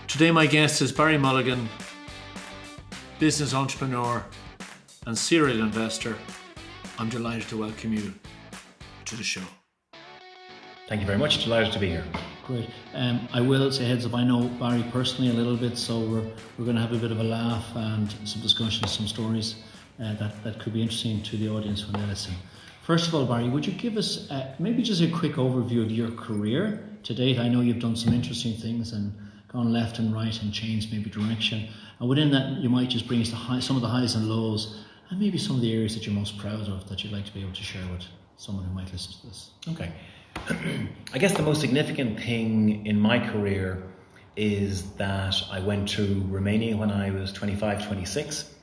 Today my guest is Barry Mulligan, business entrepreneur and serial investor. I'm delighted to welcome you to the show. Thank you very much. Delighted to be here. Great. I will say heads up, I know Barry personally a little bit, so we're going to have a bit of a laugh and some discussions, some stories that could be interesting to the audience when they listen. First of all, Barry, would you give us maybe just a quick overview of your career to date? I know you've done some interesting things and gone left and right and changed maybe direction. And within that, you might just bring us some of the highs and lows and maybe some of the areas that you're most proud of that you'd like to be able to share with someone who might listen to this. Okay. I guess the most significant thing in my career is that I went to Romania when I was 25, 26,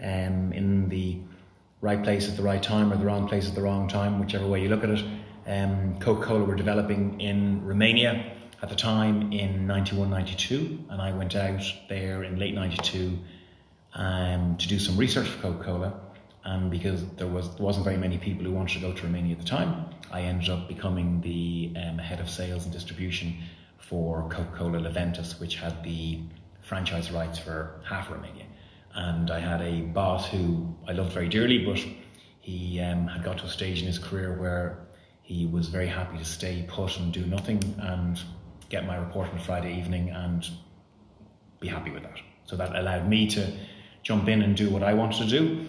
in the right place at the right time or the wrong place at the wrong time, whichever way you look at it. Coca-Cola were developing in Romania at the time in 91, 92, and I went out there in late 92 to do some research for Coca-Cola, and because there wasn't very many people who wanted to go to Romania at the time, I ended up becoming the head of sales and distribution for Coca-Cola Leventis, which had the franchise rights for half Romania. And I had a boss who I loved very dearly, but he had got to a stage in his career where he was very happy to stay put and do nothing and get my report on Friday evening and be happy with that. So that allowed me to jump in and do what I wanted to do,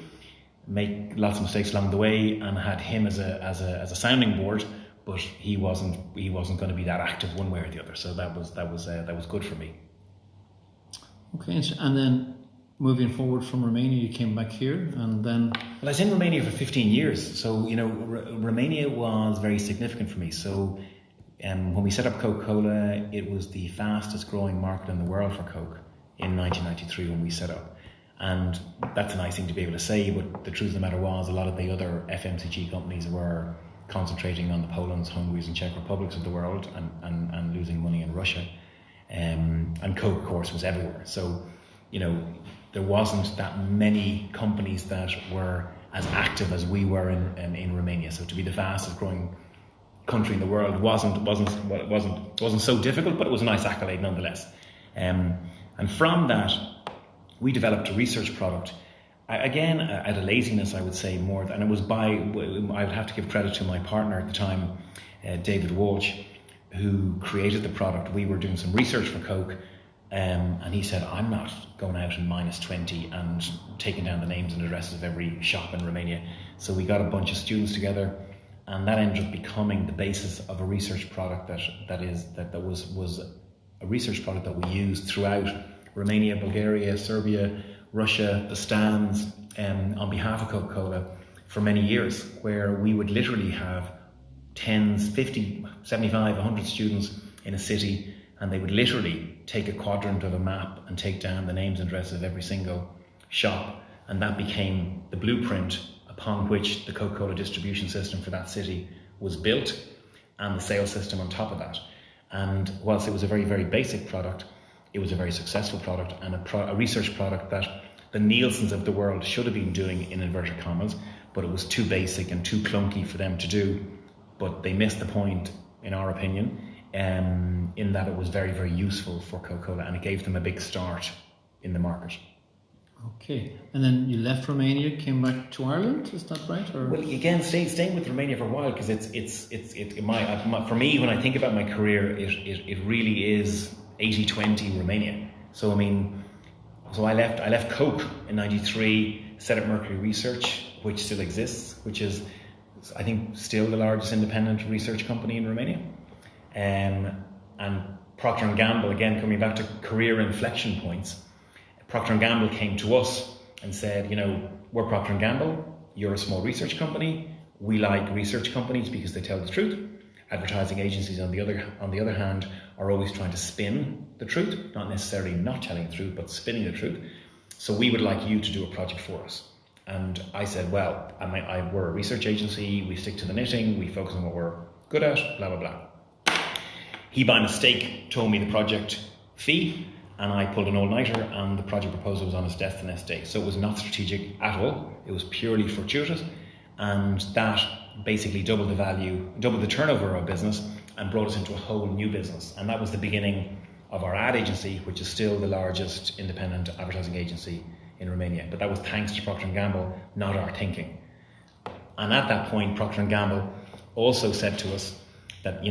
make lots of mistakes along the way, and had him as a sounding board, but he wasn't going to be that active one way or the other. So that was good for me. Okay, and then moving forward from Romania, you came back here, and then... Well, I was in Romania for 15 years, so Romania was very significant for me. So when we set up Coca-Cola, it was the fastest growing market in the world for Coke in 1993 when we set up. And that's a nice thing to be able to say, but the truth of the matter was a lot of the other FMCG companies were concentrating on the Polands, Hungaries and Czech Republics of the world and losing money in Russia. And Coke, of course, was everywhere. So, there wasn't that many companies that were as active as we were in Romania. So to be the fastest growing country in the world wasn't so difficult, but it was a nice accolade nonetheless. And from that, we developed a research product. Again, out of laziness, I would say more, and it was I would have to give credit to my partner at the time, David Walsh, who created the product. We were doing some research for Coke, and he said, I'm not going out in -20 and taking down the names and addresses of every shop in Romania. So we got a bunch of students together, and that ended up becoming the basis of a research product that was a research product that we used throughout Romania, Bulgaria, Serbia, Russia, the stands, on behalf of Coca-Cola for many years, where we would literally have 10, 50, 75, 100 students in a city, and they would literally take a quadrant of a map and take down the names and addresses of every single shop, and that became the blueprint upon which the Coca-Cola distribution system for that city was built, and the sales system on top of that. And whilst it was a very, very basic product, it was a very successful product, and a research product that the Nielsens of the world should have been doing, in inverted commas, but it was too basic and too clunky for them to do. But they missed the point, in our opinion, in that it was very, very useful for Coca-Cola, and it gave them a big start in the market. Okay, and then you left Romania, came back to Ireland, is that right? Or? Well, again, staying with Romania for a while, because for me, when I think about my career, it really is 80-20 Romania. So I left Coke in 93, set up Mercury Research, which still exists, which is, I think, still the largest independent research company in Romania. And Procter & Gamble, again, coming back to career inflection points, Procter & Gamble came to us and said, we're Procter & Gamble, you're a small research company, we like research companies because they tell the truth. Advertising agencies, on the other hand, are always trying to spin the truth, not necessarily not telling the truth, but spinning the truth. So we would like you to do a project for us. And I said, well, we're a research agency, we stick to the knitting, we focus on what we're good at, blah, blah, blah. He, by mistake, told me the project fee, and I pulled an all-nighter, and the project proposal was on his desk the next day. So it was not strategic at all, it was purely fortuitous, and that basically doubled the turnover of our business and brought us into a whole new business. And that was the beginning of our ad agency, which is still the largest independent advertising agency in Romania. But that was thanks to Procter & Gamble, not our thinking. And at that point, Procter & Gamble also said to us that,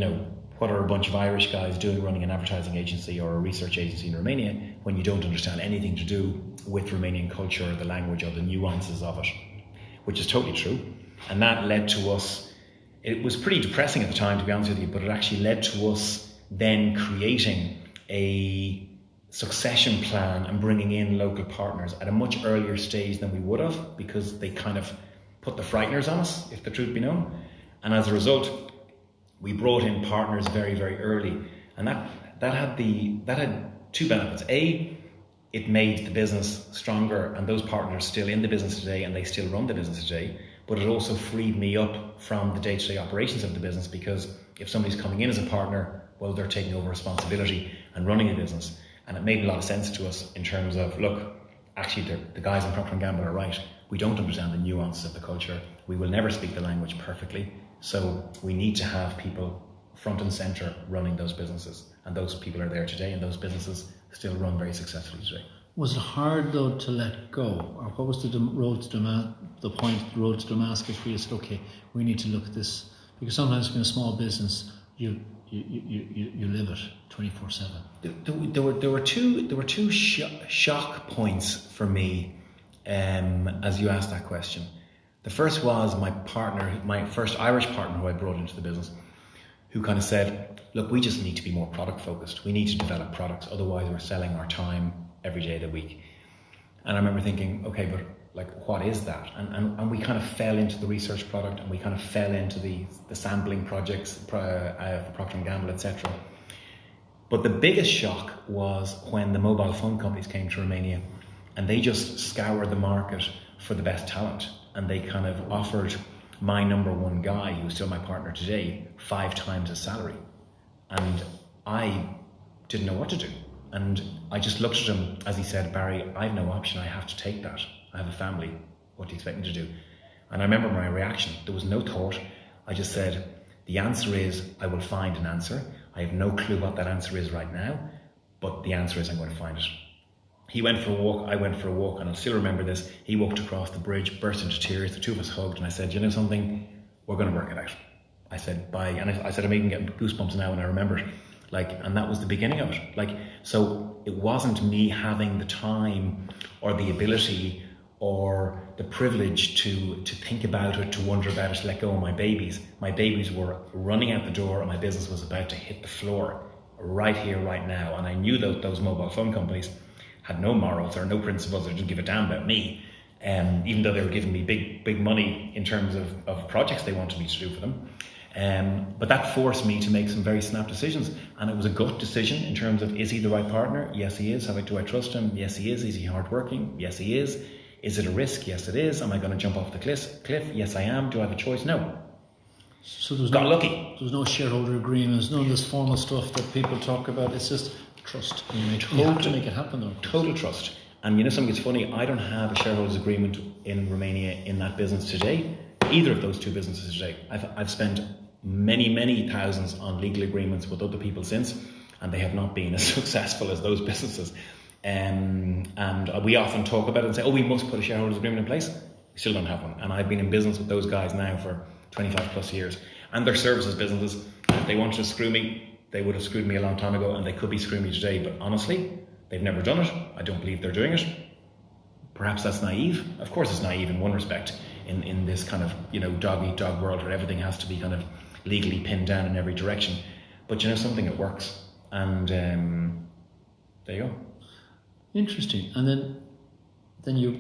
what are a bunch of Irish guys doing running an advertising agency or a research agency in Romania when you don't understand anything to do with Romanian culture, the language, or the nuances of it, which is totally true. And that led to us, it was pretty depressing at the time, to be honest with you, but it actually led to us then creating a succession plan and bringing in local partners at a much earlier stage than we would have, because they kind of put the frighteners on us, if the truth be known. And as a result, we brought in partners very, very early. And that had two benefits. A, it made the business stronger, and those partners are still in the business today and they still run the business today. But it also freed me up from the day-to-day operations of the business, because if somebody's coming in as a partner, well, they're taking over responsibility and running the business. And it made a lot of sense to us in terms of, look, actually the guys in Procter & Gamble are right. We don't understand the nuances of the culture. We will never speak the language perfectly. So we need to have people front and center running those businesses. And those people are there today, and those businesses still run very successfully today. Was it hard though to let go, or what was the road to Damascus where you said, okay, we need to look at this? Because sometimes in a small business, you live it 24/7. There were two shock points for me as you asked that question. The first was my first Irish partner who I brought into the business, who kind of said, look, we just need to be more product focused. We need to develop products, otherwise we're selling our time every day of the week. And I remember thinking, okay, but like, what is that? And we kind of fell into the research product, and we kind of fell into the sampling projects for Procter & Gamble, etc. But the biggest shock was when the mobile phone companies came to Romania, and they just scoured the market for the best talent. And they kind of offered my number one guy, who's still my partner today, 5 times his salary. And I didn't know what to do. And I just looked at him as he said, Barry, I have no option. I have to take that. I have a family. What do you expect me to do? And I remember my reaction. There was no thought. I just said, the answer is I will find an answer. I have no clue what that answer is right now, but the answer is I'm going to find it. He went for a walk, I went for a walk, and I'll still remember this. He walked across the bridge, burst into tears, the two of us hugged, and I said, you know something? We're going to work it out. I said, bye. And I said, I'm even getting goosebumps now when I remember it. And that was the beginning of it. So it wasn't me having the time or the ability or the privilege to think about it, to wonder about it, to let go of my babies. My babies were running out the door, and my business was about to hit the floor right here, right now. And I knew that those mobile phone companies had no morals or no principles, or didn't give a damn about me, even though they were giving me big money in terms of projects they wanted me to do for them. But that forced me to make some very snap decisions, and it was a gut decision in terms of, is he the right partner? Yes, he is. Do I trust him? Yes, he is. Is he hardworking? Yes, he is. Is it a risk? Yes, it is. Am I going to jump off the cliff? Yes, I am. Do I have a choice? No. So there's lucky. There's no shareholder agreements, none of this formal stuff that people talk about. It's just trust. You have to make it happen though. Total trust. And you know something that's funny? I don't have a shareholders agreement in Romania in that business today. Either of those two businesses today. I've spent many thousands on legal agreements with other people since, and they have not been as successful as those businesses. And we often talk about it and say, oh, we must put a shareholders agreement in place. We still don't have one. And I've been in business with those guys now for 25 plus years. And they're services businesses. If they wanted to screw me, they would have screwed me a long time ago, and they could be screwing me today. But honestly, they've never done it. I don't believe they're doing it. Perhaps that's naive. Of course it's naive in one respect, in this kind of, dog-eat-dog world where everything has to be kind of legally pinned down in every direction. But you know something, it works. And there you go. Interesting. And then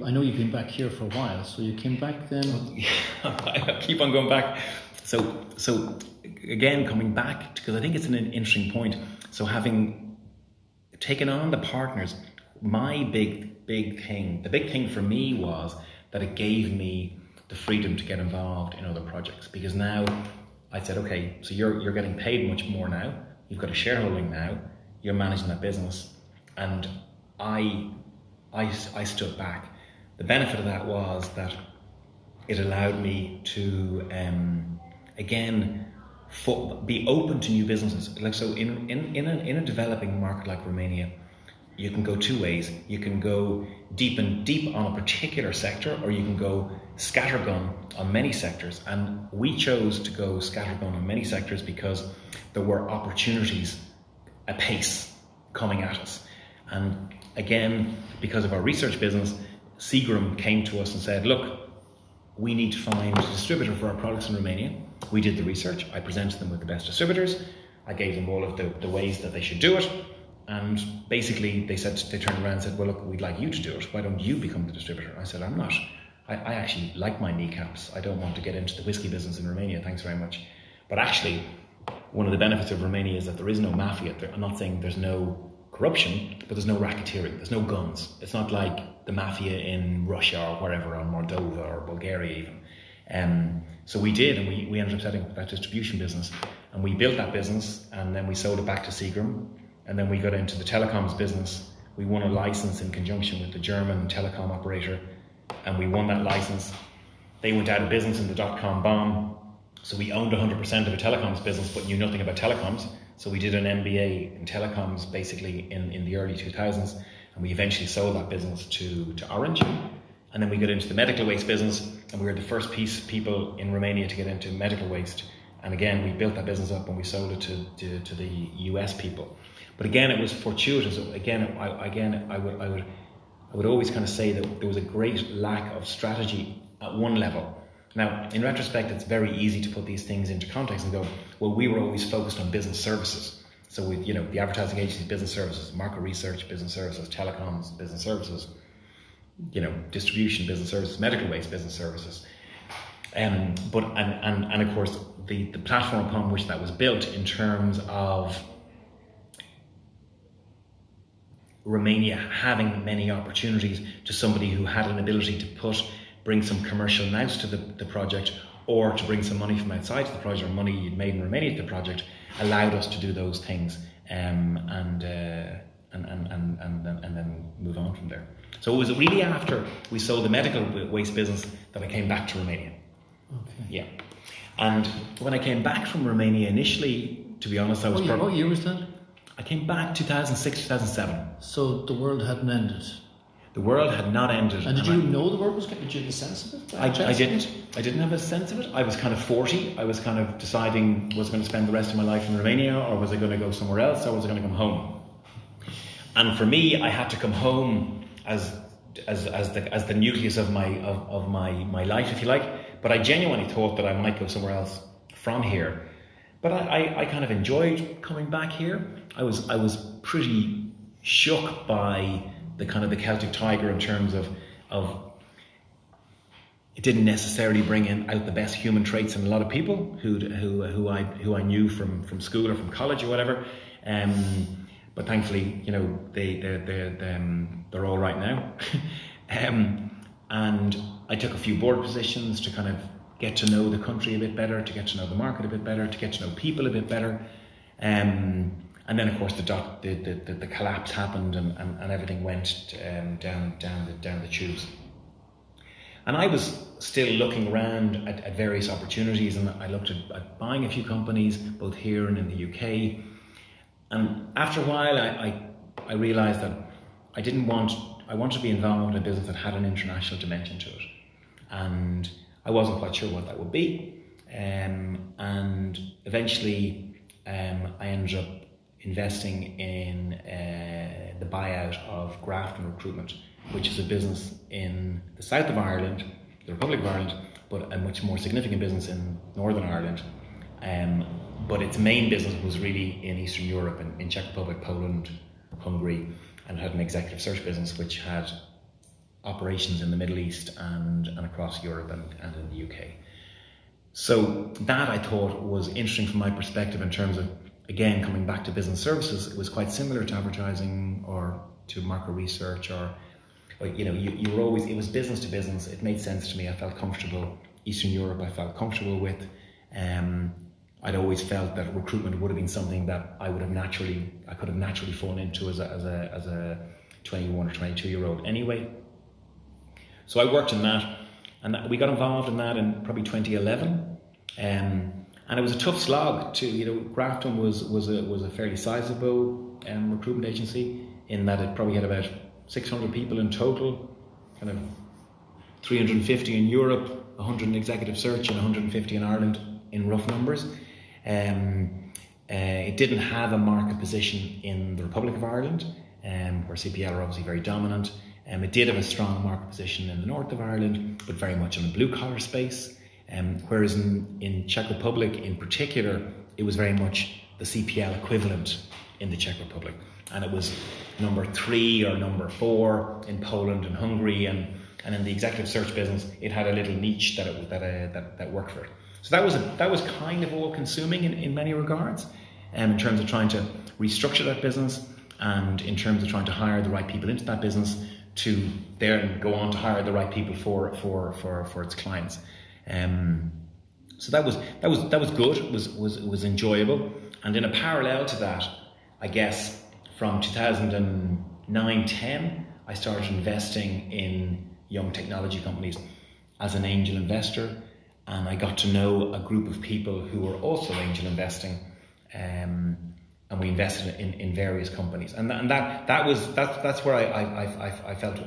I know you've been back here for a while, so you came back then? I keep on going back. So again, coming back, because I think it's an interesting point. So having taken on the partners, my big thing, the big thing for me was that it gave me the freedom to get involved in other projects. Because now I said, okay, so you're getting paid much more now. You've got a shareholding now. You're managing that business. And I stood back. The benefit of that was that it allowed me to, again, be open to new businesses. Like, so in a developing market like Romania, you can go two ways. You can go deep on a particular sector, or you can go scattergun on many sectors. And we chose to go scattergun on many sectors because there were opportunities apace coming at us. And again, because of our research business, Seagram came to us and said, look, we need to find a distributor for our products in Romania. We did the research. I presented them with the best distributors. I gave them all of the ways that they should do it. And basically they turned around and said, well, look, we'd like you to do it. Why don't you become the distributor? I said, I'm not. I actually like my kneecaps. I don't want to get into the whiskey business in Romania. Thanks very much. But actually, one of the benefits of Romania is that there is no mafia. I'm not saying there's no corruption, but there's no racketeering. There's no guns. It's not like the mafia in Russia or wherever, or Moldova or Bulgaria even. So we did, and we ended up setting up that distribution business. And we built that business, and then we sold it back to Seagram. And then we got into the telecoms business. We won a license in conjunction with the German telecom operator, and we won that license. They went out of business in the dot-com bomb, so we owned 100% of a telecoms business but knew nothing about telecoms. So we did an MBA in telecoms basically in the early 2000s, and we eventually sold that business to Orange. And then we got into the medical waste business, and we were the first people in Romania to get into medical waste. And again, we built that business up and we sold it to the US people. But again, it was fortuitous. Again, I would always kind of say that there was a great lack of strategy at one level. Now, in retrospect, it's very easy to put these things into context and go, well, we were always focused on business services. So with, the advertising agencies, business services, market research, business services, telecoms, business services, distribution, business services, medical waste, business services. But of course, the platform upon which that was built in terms of Romania having many opportunities to somebody who had an ability to bring some commercial nous to the project, or to bring some money from outside to the project, or money you'd made in Romania to the project, allowed us to do those things and then move on from there. So it was really after we sold the medical waste business that I came back to Romania. Okay. Yeah. And when I came back from Romania initially, to be honest, I was What year was that? I came back 2006, 2007. So the world hadn't ended? The world had not ended. And did you know the world was getting? Did you have a sense of it? I didn't. I didn't have a sense of it. I was kind of 40. I was kind of deciding, was I going to spend the rest of my life in Romania, or was I going to go somewhere else, or was I going to come home? And for me, I had to come home as the nucleus of my life, if you like. But I genuinely thought that I might go somewhere else from here. But I kind of enjoyed coming back here. I was pretty shook by the kind of the Celtic Tiger in terms of it didn't necessarily bring out the best human traits in a lot of people who I knew from school or from college or whatever. But thankfully, they're all right now. And I took a few board positions to kind of get to know the country a bit better, to get to know the market a bit better, to get to know people a bit better. And then, of course, the collapse happened, and everything went down the tubes. And I was still looking around at various opportunities, and I looked at buying a few companies, both here and in the UK. And after a while, I realised that I wanted to be involved in a business that had an international dimension to it. And I wasn't quite sure what that would be. And eventually, I ended up investing in the buyout of Grafton Recruitment, which is a business in the south of Ireland, the Republic of Ireland, but a much more significant business in Northern Ireland. But its main business was really in Eastern Europe, in Czech Republic, Poland, Hungary, and had an executive search business which had operations in the Middle East and across Europe and in the UK. So that I thought was interesting from my perspective in terms of, again, coming back to business services. It was quite similar to advertising or to market research, or you were always, it was business to business. It made sense to me. I felt comfortable. Eastern Europe I felt comfortable with. I'd always felt that recruitment would have been something that I could have naturally fallen into as a 21 or 22 year old anyway. So I worked in that, and we got involved in that in probably 2011. And And it was a tough slog to, Grafton was a fairly sizable recruitment agency, in that it probably had about 600 people in total, kind of 350 in Europe, 100 in executive search and 150 in Ireland in rough numbers. It didn't have a market position in the Republic of Ireland, where CPL are obviously very dominant. It did have a strong market position in the north of Ireland, but very much in the blue collar space. Whereas in Czech Republic in particular, it was very much the CPL equivalent in the Czech Republic. And it was number 3 or number 4 in Poland and Hungary, and in the executive search business, it had a little niche that worked for it. So that was kind of all consuming in many regards, in terms of trying to restructure that business, and in terms of trying to hire the right people into that business to then go on to hire the right people for its clients. So that was good. It was enjoyable. And in a parallel to that, I guess from 2009-10, I started investing in young technology companies as an angel investor, and I got to know a group of people who were also angel investing, and we invested in various companies, and that's where I felt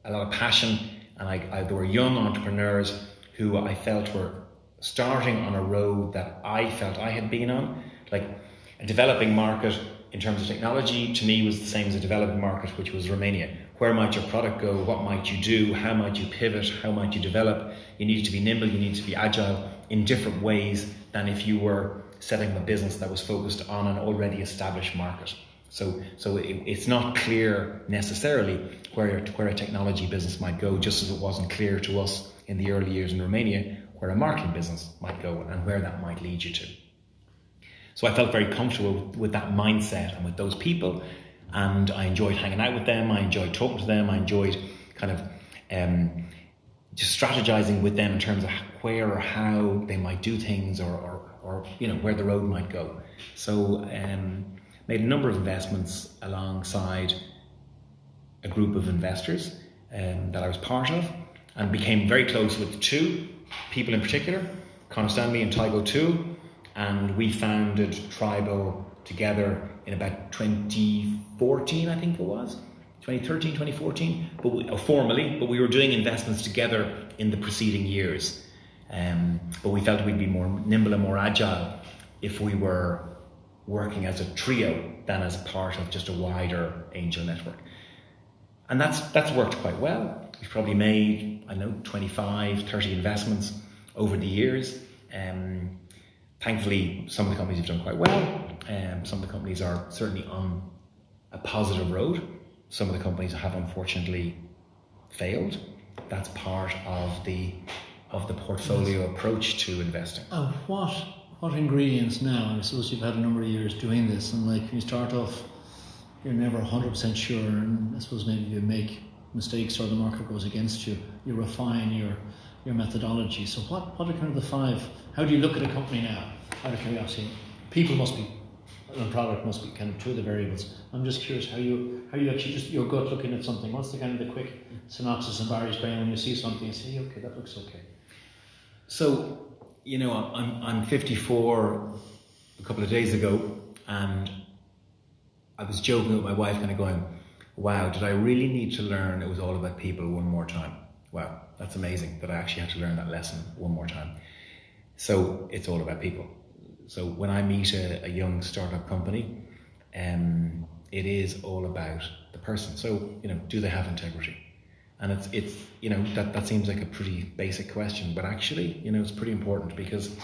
a lot of passion, and there were young entrepreneurs who I felt were starting on a road that I felt I had been on. Like, a developing market in terms of technology to me was the same as a developing market, which was Romania. Where might your product go? What might you do? How might you pivot? How might you develop? You needed to be nimble, you needed to be agile in different ways than if you were setting up a business that was focused on an already established market. So it's not clear necessarily where a technology business might go, just as it wasn't clear to us in the early years in Romania where a marketing business might go and where that might lead you to. So I felt very comfortable with that mindset and with those people, and I enjoyed hanging out with them, I enjoyed talking to them, I enjoyed kind of just strategizing with them in terms of where or how they might do things, or where the road might go. So made a number of investments alongside a group of investors that I was part of, and became very close with 2 people in particular, Conor, Stanley and Tadhg, and we founded Tribal together in about 2014, I think it was, 2013, 2014, formally, but we were doing investments together in the preceding years. But we felt we'd be more nimble and more agile if we were working as a trio than as part of just a wider angel network. And that's worked quite well. We've probably made, 25, 30 investments over the years. Thankfully, some of the companies have done quite well. Some of the companies are certainly on a positive road. Some of the companies have unfortunately failed. That's part of the portfolio approach to investing. What ingredients now? I suppose you've had a number of years doing this, and like, you start off, you're never 100% sure, and I suppose maybe you make mistakes or the market goes against you. You refine your methodology. So what are kind of the 5? How do you look at a company now? Out of curiosity, people must be, and product must be kind of 2 of the variables. I'm just curious how you actually just your gut looking at something. What's the kind of the quick synopsis in Barry's brain when you see something and say, okay, that looks okay? So, I'm 54 a couple of days ago, and I was joking with my wife, kind of going, wow, did I really need to learn it was all about people one more time? Wow, that's amazing that I actually had to learn that lesson one more time. So it's all about people. So when I meet a young startup company, it is all about the person. So, do they have integrity? And it's that seems like a pretty basic question, but actually, it's pretty important, because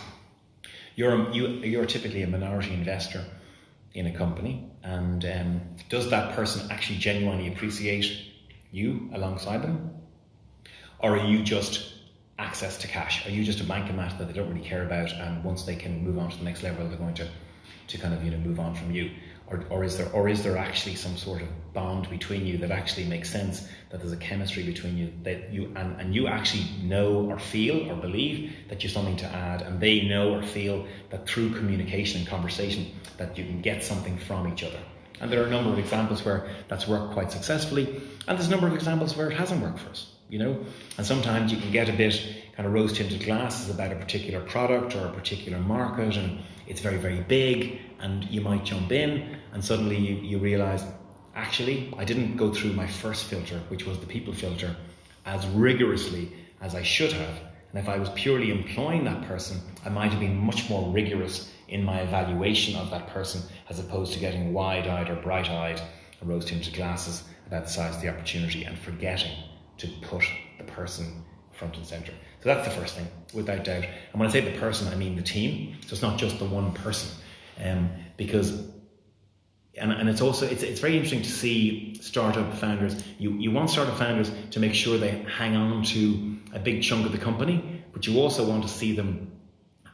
you're typically a minority investor in a company, and does that person actually genuinely appreciate you alongside them, or are you just access to cash? Are you just a bancomat that they don't really care about, and once they can move on to the next level, they're going to kind of move on from you? Or is there actually some sort of bond between you that actually makes sense, that there's a chemistry between you, that you and you actually know or feel or believe that you've something to add, and they know or feel that through communication and conversation that you can get something from each other? And there are a number of examples where that's worked quite successfully, and there's a number of examples where it hasn't worked for us. you know? And sometimes you can get a bit kind of rose-tinted glasses about a particular product or a particular market, and it's very, very big, and you might jump in, and suddenly you realize, actually, I didn't go through my first filter, which was the people filter, as rigorously as I should have. And if I was purely employing that person, I might have been much more rigorous in my evaluation of that person, as opposed to getting wide-eyed or bright-eyed and rose-tinted glasses about the size of the opportunity and forgetting to put the person front and centre. So that's the first thing, without doubt. And when I say the person, I mean the team. So it's not just the one person, because and it's also it's very interesting to see startup founders. You want startup founders to make sure they hang on to a big chunk of the company, but you also want to see them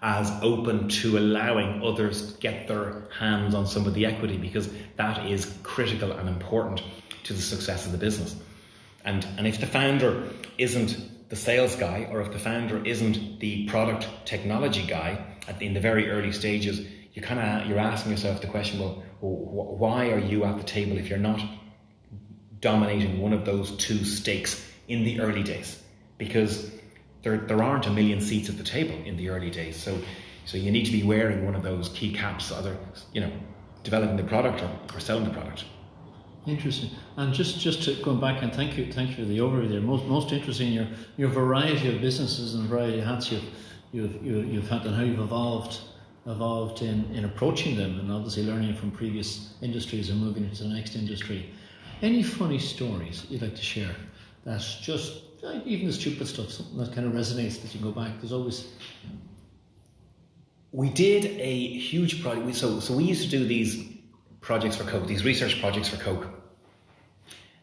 as open to allowing others to get their hands on some of the equity, because that is critical and important to the success of the business. And if the founder isn't the sales guy, or if the founder isn't the product technology guy in the very early stages, you're asking yourself the question, well, why are you at the table if you're not dominating one of those two stakes in the early days? Because there aren't a million seats at the table in the early days. So you need to be wearing one of those key caps, either, you know, developing the product or selling the product. Interesting. And just to go back, and thank you for the overview there. Most interesting, your variety of businesses and variety of hats you've had, and how you've evolved in approaching them, and obviously learning from previous industries and moving into the next industry. Any funny stories you'd like to share? That's just even the stupid stuff, something that kind of resonates that you go back. There's always. We did a huge project. So we used to do these projects for Coke, these research projects for Coke,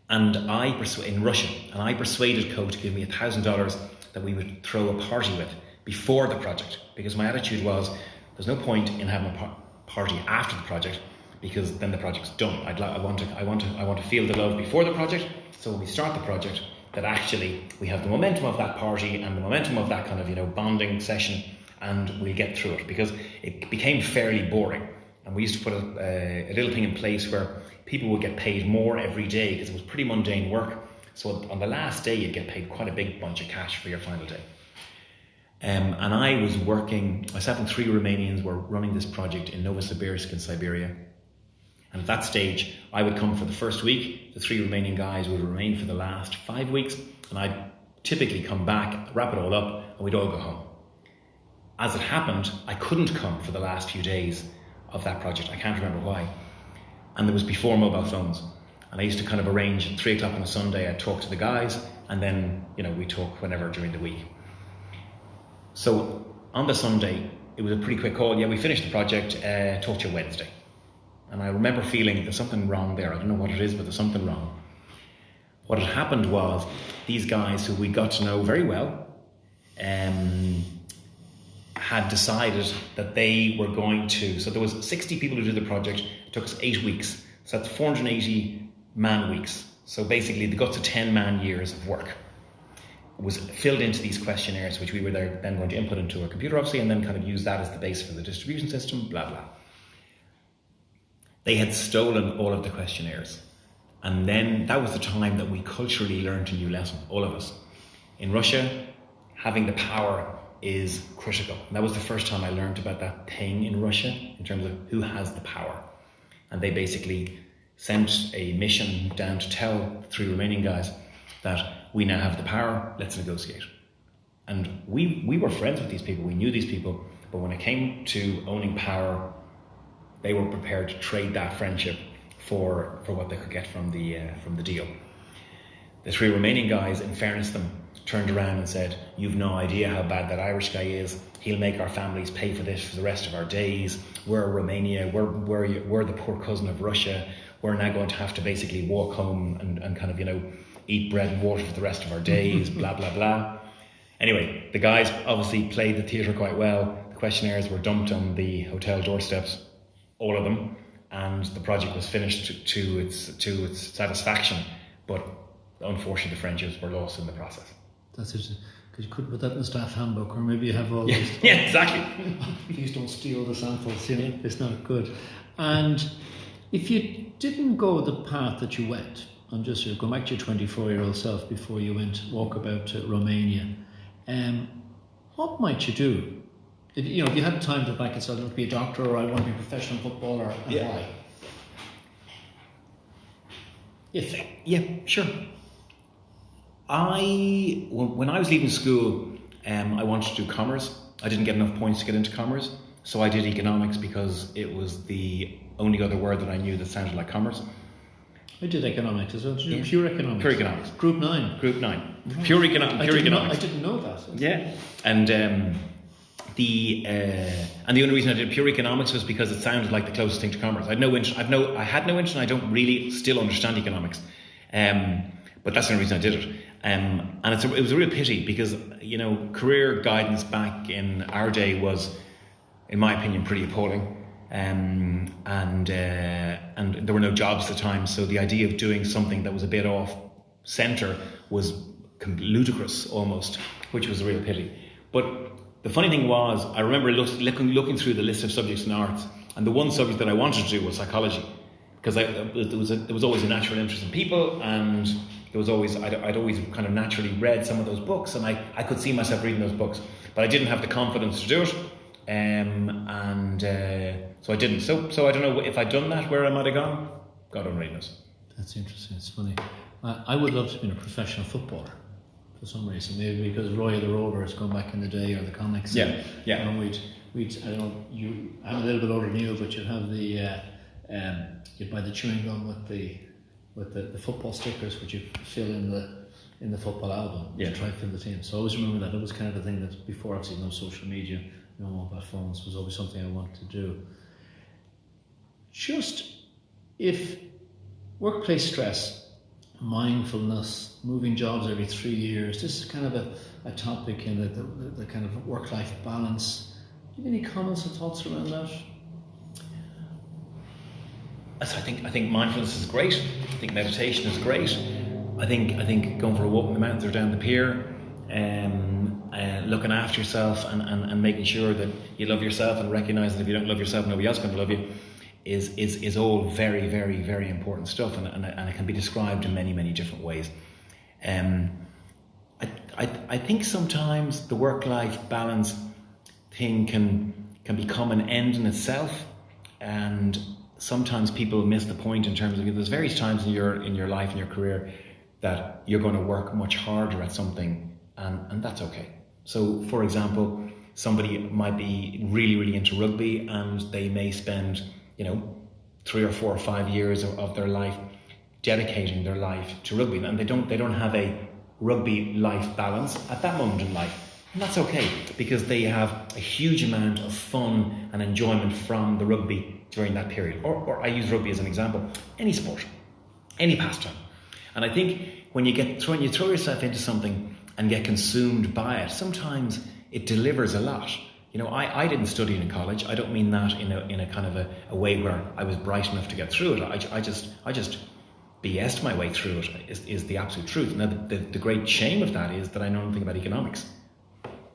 and in Russia, and I persuaded Coke to give me $1,000 that we would throw a party with before the project, because my attitude was there's no point in having a party after the project, because then the project's done. I want to feel the love before the project, so when we start the project, that actually we have the momentum of that party and the momentum of that kind of, you know, bonding session, and we'll get through it, because it became fairly boring. And we used to put a little thing in place where people would get paid more every day, because it was pretty mundane work. So on the last day, you'd get paid quite a big bunch of cash for your final day. And I was working, myself and 3 Romanians were running this project in Novosibirsk in Siberia. And at that stage, I would come for the first week, the 3 Romanian guys would remain for the last 5 weeks, and I'd typically come back, wrap it all up, and we'd all go home. As it happened, I couldn't come for the last few days of that project. I can't remember why. And it was before mobile phones. And I used to kind of arrange at 3 o'clock on a Sunday, I'd talk to the guys, and then, you know, we talk whenever during the week. So on the Sunday, it was a pretty quick call. Yeah, we finished the project, talk to you Wednesday. And I remember feeling there's something wrong there. I don't know what it is, but there's something wrong. What had happened was these guys who we got to know very well had decided that they were going to, so there was 60 people who did the project. It took us 8 weeks. So that's 480 man weeks. So basically the guts of 10 man years of work was filled into these questionnaires, which we were then going to input into a computer, obviously, and then kind of use that as the base for the distribution system, blah, blah. They had stolen all of the questionnaires. And then that was the time that we culturally learned a new lesson, all of us. In Russia, having the power is critical. And that was the first time I learned about that thing in Russia, in terms of who has the power. And they basically sent a mission down to tell 3 Romanian guys that we now have the power, let's negotiate. And we were friends with these people, we knew these people, but when it came to owning power, they were prepared to trade that friendship for what they could get from the deal. The 3 Romanian guys, in fairness to them, turned around and said, you've no idea how bad that Irish guy is. He'll make our families pay for this for the rest of our days. We're Romania, we're the poor cousin of Russia. We're now going to have to basically walk home and kind of, you know, eat bread and water for the rest of our days, blah, blah, blah. Anyway, the guys obviously played the theatre quite well. The questionnaires were dumped on the hotel doorsteps, all of them, and the project was finished to its satisfaction. But unfortunately, the friendships were lost in the process. That's it. Because you could put that in the staff handbook, or maybe you have all these. Yeah, exactly. Please don't steal the samples, you know, it's not good. And if you didn't go the path that you went, I'm just going back to your 24-year-old self before you went walkabout to Romania. What might you do? If you had time to back and say, I want to be a doctor, or I want to be a professional footballer, and why? Yeah, sure. When I was leaving school, I wanted to do commerce. I didn't get enough points to get into commerce, so I did economics because it was the only other word that I knew that sounded like commerce. I did economics as well. Did you do pure economics? Pure economics. Group 9. Group 9. Right. Pure economics. I didn't know that. Yeah, and the only reason I did pure economics was because it sounded like the closest thing to commerce. I had no interest, and I don't really still understand economics. But that's the only reason I did it. And it was a real pity because, career guidance back in our day was, in my opinion, pretty appalling. And there were no jobs at the time, so the idea of doing something that was a bit off centre was ludicrous almost, which was a real pity. But the funny thing was, I remember looking through the list of subjects in arts, and the one subject that I wanted to do was psychology, because there was always a natural interest in people, and I'd always kind of naturally read some of those books, and I could see myself reading those books, but I didn't have the confidence to do it, so I didn't. So I don't know if I'd done that, where I might have gone. God only knows. That's interesting. It's funny. I would love to be a professional footballer for some reason. Maybe because Roy of the Rovers going back in the day, or the comics. Yeah. And we'd I don't know. I'm a little bit older than you, but you'd have you'd buy the chewing gum with the football stickers, which you fill in the football album. Yeah. To try to fill the team. So I always remember that. It was kind of the thing that before obviously no social media, no mobile phones, was always something I wanted to do. Just if workplace stress, mindfulness, moving jobs every 3 years, this is kind of a topic in the kind of work-life balance. Do you have any comments or thoughts around that? I think mindfulness is great. I think meditation is great. I think going for a walk in the mountains or down the pier, looking after yourself and making sure that you love yourself, and recognise that if you don't love yourself, nobody else is going to love you, is all very, very, very important stuff, and it can be described in many, many different ways. I think sometimes the work-life balance thing can become an end in itself, and sometimes people miss the point in terms of there's various times in your life, in your career, that you're going to work much harder at something, and that's okay. So, for example, somebody might be really, really into rugby, and they may spend 3 or 4 or 5 years of their life dedicating their life to rugby, and they don't have a rugby life balance at that moment in life, and that's okay, because they have a huge amount of fun and enjoyment from the rugby during that period. Or I use rugby as an example, any sport, any pastime. And I think when you throw yourself into something and get consumed by it, sometimes it delivers a lot. I didn't study in college. I don't mean that in a kind of a way where I was bright enough to get through it. I just BS'd my way through it, is the absolute truth. Now the great shame of that is that I know nothing about economics.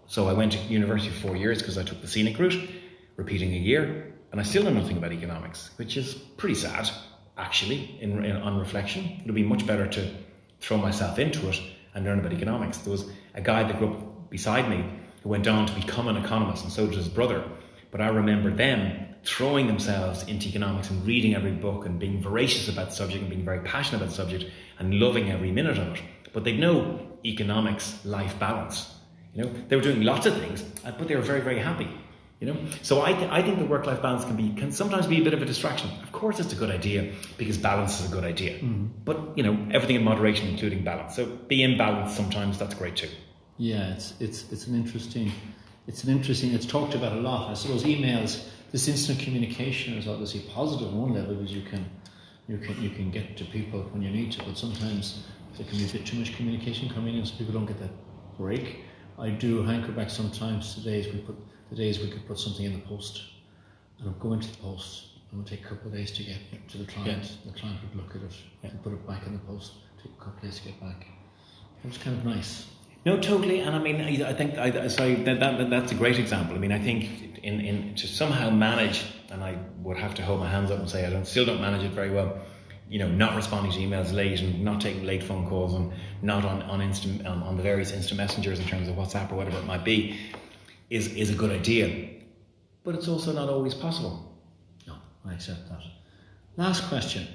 So I went to university for 4 years because I took the scenic route, repeating a year, and I still know nothing about economics, which is pretty sad, actually, on reflection. It would be much better to throw myself into it and learn about economics. There was a guy that grew up beside me who went on to become an economist, and so did his brother. But I remember them throwing themselves into economics and reading every book and being voracious about the subject and being very passionate about the subject and loving every minute of it. But they'd no economics life balance. They were doing lots of things, but they were very, very happy. So I think the work-life balance can sometimes be a bit of a distraction. Of course, it's a good idea because balance is a good idea. Mm-hmm. But everything in moderation, including balance. So be in balance sometimes. That's great too. Yeah, it's interesting. It's talked about a lot. I suppose emails, this instant communication is obviously positive on one level because you can get to people when you need to. But sometimes there can be a bit too much communication coming in, so people don't get that break. I do hanker back sometimes to the days we could put something in the post, and I'll go into the post, and it would take a couple of days to get to the client. Yeah. The client would look at it and put it back in the post, take a couple of days to get back. It was kind of nice. No, totally, and I mean, I think that's a great example. I mean, I think in to somehow manage, and I would have to hold my hands up and say I still don't manage it very well, not responding to emails late and not taking late phone calls and not on the various instant messengers in terms of WhatsApp or whatever it might be is a good idea. But it's also not always possible. No, I accept that. Last question.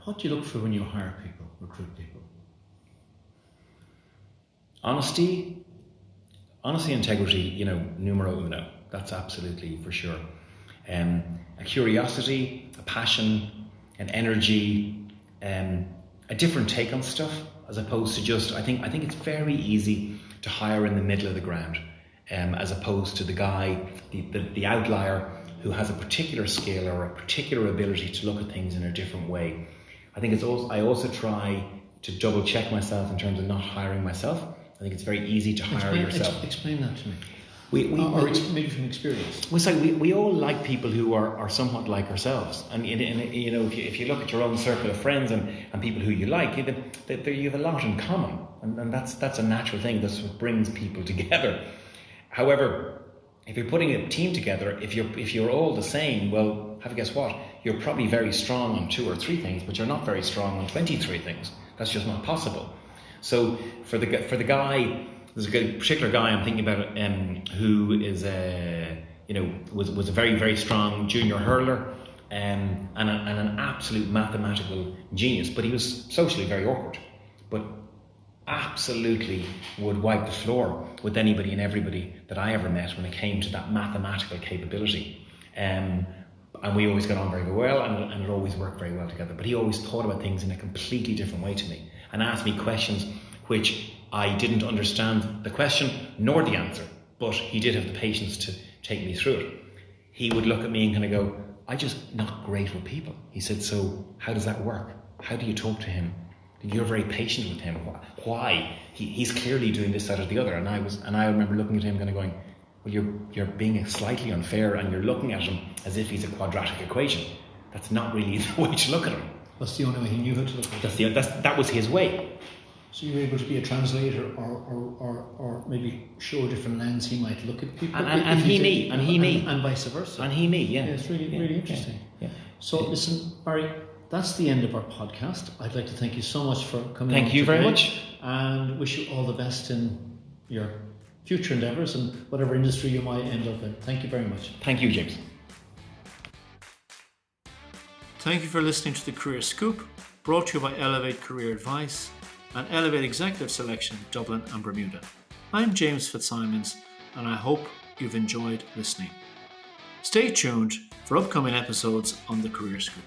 What do you look for when you hire people, recruit people? Honesty, integrity, numero uno. That's absolutely for sure. A curiosity, a passion, an energy, a different take on stuff, as opposed to just, I think it's very easy to hire in the middle of the ground, as opposed to the guy, the outlier who has a particular skill or a particular ability to look at things in a different way. I think I also try to double check myself in terms of not hiring myself. I think it's very easy to hire yourself. Explain that to me. Maybe from experience. We all like people who are somewhat like ourselves, and if you look at your own circle of friends and people who you like, you have a lot in common, and that's a natural thing. That's what brings people together. However, if you're putting a team together, if you're all the same, well, have a guess what? You're probably very strong on 2 or 3 things, but you're not very strong on 23 things. That's just not possible. So for the guy. There's a particular guy I'm thinking about who is was a very, very strong junior hurler and an absolute mathematical genius, but he was socially very awkward, but absolutely would wipe the floor with anybody and everybody that I ever met when it came to that mathematical capability. And we always got on very, very well, and it always worked very well together. But he always thought about things in a completely different way to me and asked me questions which I didn't understand the question nor the answer, but he did have the patience to take me through it. He would look at me and kind of go, "I'm just not great with people." He said, "So how does that work? How do you talk to him? You're very patient with him. Why? He's clearly doing this, that, or the other." And I remember looking at him kind of going, "Well, you're being slightly unfair, and you're looking at him as if he's a quadratic equation. That's not really the way to look at him." That's the only way he knew how to look at it. That was his way. So you were able to be a translator, or maybe show a different lens he might look at people, and vice versa, and he me. Yeah, it's really interesting. Yeah. So listen, Barry, that's the end of our podcast. I'd like to thank you so much for coming. Thank you very much, and wish you all the best in your future endeavours and whatever industry you might end up in. Thank you very much. Thank you, James. Thank you for listening to the Career Scoop, brought to you by Elevate Career Advice and Elevate Executive Selection Dublin and Bermuda. I'm James Fitzsimons, and I hope you've enjoyed listening. Stay tuned for upcoming episodes on the Career Scoop.